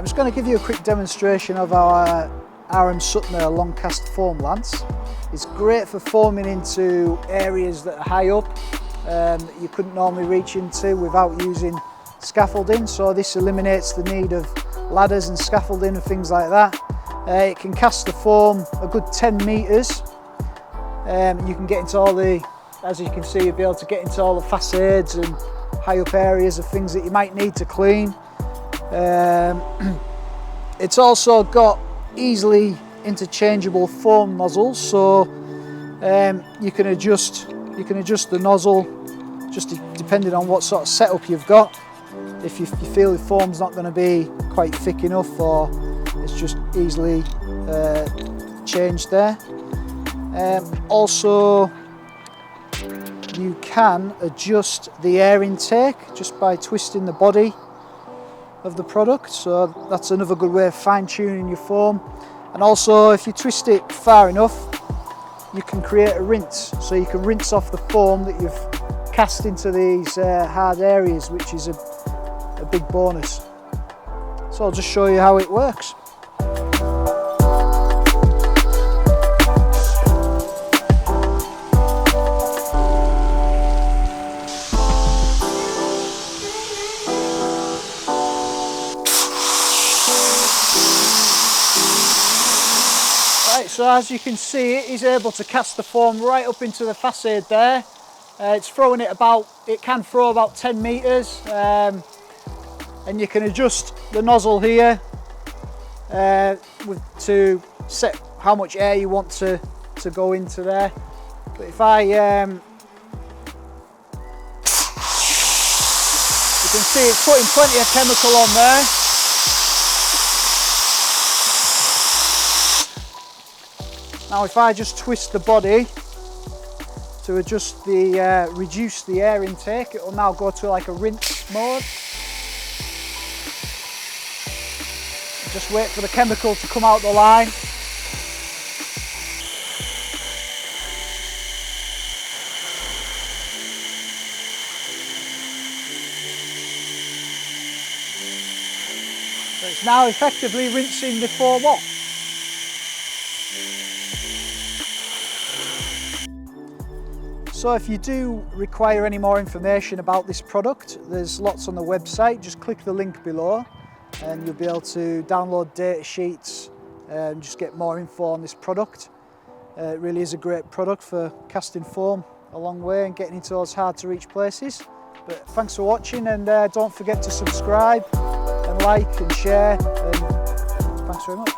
Right, I'm just going to give you a quick demonstration of our RM Suttner long cast foam lance. It's great for foaming into areas that are high up that you couldn't normally reach into without using scaffolding, so this eliminates the need of ladders and scaffolding and things like that. It can cast the foam a good 10 metres. You can get into all the, as you can see, you'll be able to get into all the facades and high up areas of things that you might need to clean. It's also got easily interchangeable foam nozzles, so you can adjust the nozzle just depending on what sort of setup you've got. If you feel the foam's not going to be quite thick enough, or it's just easily changed there. Also, you can adjust the air intake just by twisting the body of the product, so that's another good way of fine-tuning your foam. And also, if you twist it far enough, you can create a rinse, so you can rinse off the foam that you've cast into these hard areas, which is a big bonus. So I'll just show you how it works. So as you can see, it is able to cast the foam right up into the facade there. It's throwing it about, it can throw about 10 metres, and you can adjust the nozzle here to set how much air you want to go into there. But if I, you can see it's putting plenty of chemical on there. Now if I just twist the body to adjust the, reduce the air intake, it will now go to like a rinse mode. Just wait for the chemical to come out the line. So it's now effectively rinsing the foam off. So if you do require any more information about this product, there's lots on the website. Just click the link below and you'll be able to download data sheets and just get more info on this product. It really is a great product for casting foam a long way and getting into those hard to reach places. But thanks for watching, and don't forget to subscribe and like and share, and thanks very much.